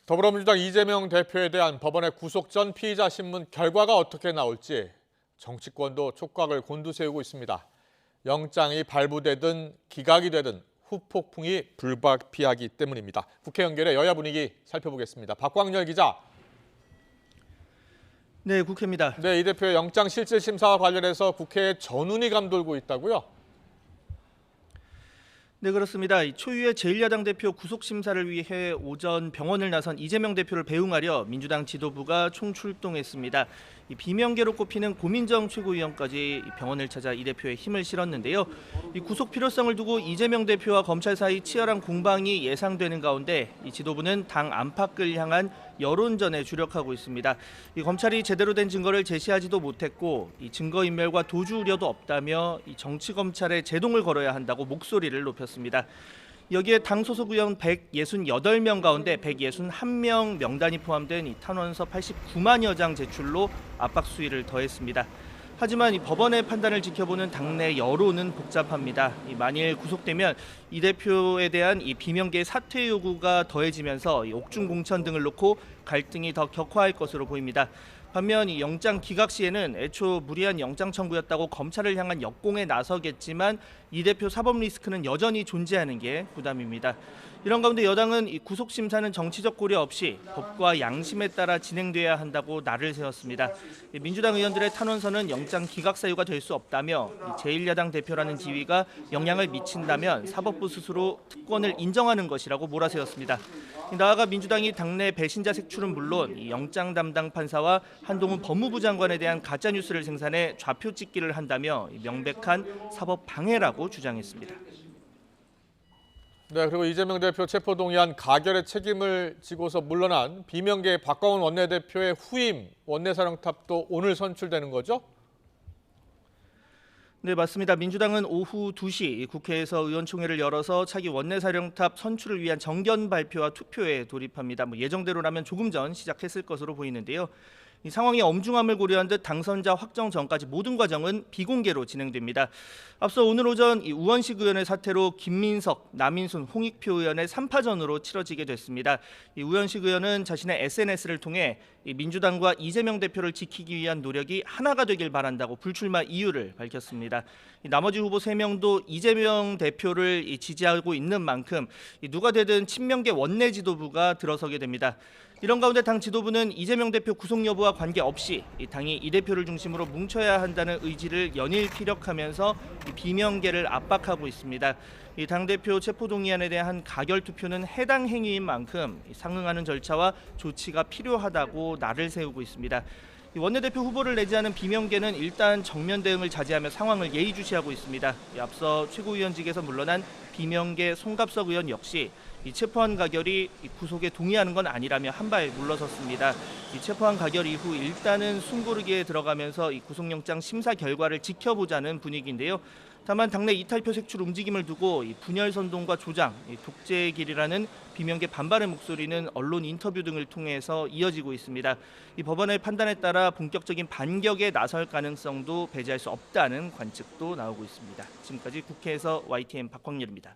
더불어민주당 이재명 대표에 대한 법원의 구속 전 피의자 신문 결과가 어떻게 나올지 정치권도 촉각을 곤두세우고 있습니다. 영장이 발부되든 기각이 되든 후폭풍이 불가피하기 때문입니다. 국회 연결해 여야 분위기 살펴보겠습니다. 박광열 기자. 네, 국회입니다. 네, 이 대표의 영장 실질 심사와 관련해서 국회에 전운이 감돌고 있다고요? 네, 그렇습니다. 초유의 제1야당 대표 구속 심사를 위해 오전 병원을 나선 이재명 대표를 배웅하려 민주당 지도부가 총출동했습니다. 이 비명계로 꼽히는 고민정 최고위원까지 병원을 찾아 이 대표의 힘을 실었는데요. 이 구속 필요성을 두고 이재명 대표와 검찰 사이 치열한 공방이 예상되는 가운데 이 지도부는 당 안팎을 향한 여론전에 주력하고 있습니다. 이 검찰이 제대로 된 증거를 제시하지도 못했고 이 증거인멸과 도주 우려도 없다며 이 정치 검찰에 제동을 걸어야 한다고 목소리를 높였습니다. 여기에 당 소속 의원 168명 가운데 161명 명단이 포함된 이 탄원서 89만여 장 제출로 압박 수위를 더했습니다. 하지만 이 법원의 판단을 지켜보는 당내 여론은 복잡합니다. 만일 구속되면 이 대표에 대한 이 비명계 사퇴 요구가 더해지면서 이 옥중 공천 등을 놓고 갈등이 더 격화할 것으로 보입니다. 반면 이 영장 기각 시에는 애초 무리한 영장 청구였다고 검찰을 향한 역공에 나서겠지만 이 대표 사법 리스크는 여전히 존재하는 게 부담입니다. 이런 가운데 여당은 이 구속 심사는 정치적 고려 없이 법과 양심에 따라 진행돼야 한다고 날을 세웠습니다. 민주당 의원들의 탄원서는 영장 기각 사유가 될 수 없다며 제1야당 대표라는 지위가 영향을 미친다면 사법부 스스로 특권을 인정하는 것이라고 몰아세웠습니다. 나아가 민주당이 당내 배신자 색출은 물론 이 영장 담당 판사와 한동훈 법무부 장관에 대한 가짜 뉴스를 생산해 좌표 찍기를 한다며 명백한 사법 방해라고 주장했습니다. 네, 그리고 이재명 대표 체포동의안 가결의 책임을 지고서 물러난 비명계의 박광원 원내대표의 후임 원내사령탑도 오늘 선출되는 거죠? 네, 맞습니다. 민주당은 오후 2시 국회에서 의원총회를 열어서 차기 원내사령탑 선출을 위한 정견 발표와 투표에 돌입합니다. 예정대로라면 조금 전 시작했을 것으로 보이는데요. 이 상황의 엄중함을 고려한 듯 당선자 확정 전까지 모든 과정은 비공개로 진행됩니다. 앞서 오늘 오전 이 우원식 의원의 사퇴로 김민석, 남인순, 홍익표 의원의 3파전으로 치러지게 됐습니다. 이 우원식 의원은 자신의 SNS를 통해 이 민주당과 이재명 대표를 지키기 위한 노력이 하나가 되길 바란다고 불출마 이유를 밝혔습니다. 이 나머지 후보 3명도 이재명 대표를 지지하고 있는 만큼 누가 되든 친명계 원내 지도부가 들어서게 됩니다. 이런 가운데 당 지도부는 이재명 대표 구속 여부와 관계없이 당이 이 대표를 중심으로 뭉쳐야 한다는 의지를 연일 피력하면서 비명계를 압박하고 있습니다. 이 당대표 체포동의안에 대한 가결 투표는 해당 행위인 만큼 상응하는 절차와 조치가 필요하다고 날을 세우고 있습니다. 원내대표 후보를 내지 않은 비명계는 일단 정면 대응을 자제하며 상황을 예의주시하고 있습니다. 앞서 최고위원직에서 물러난 비명계 송갑석 의원 역시 이 체포안 가결이 구속에 동의하는 건 아니라며 한발 물러섰습니다. 이 체포안 가결 이후 일단은 숨고르기에 들어가면서 이 구속영장 심사 결과를 지켜보자는 분위기인데요. 다만 당내 이탈표 색출 움직임을 두고 이 분열 선동과 조장, 독재의 길이라는 비명계 반발의 목소리는 언론 인터뷰 등을 통해서 이어지고 있습니다. 이 법원의 판단에 따라 본격적인 반격에 나설 가능성도 배제할 수 없다는 관측도 나오고 있습니다. 지금까지 국회에서 YTN 박광열입니다.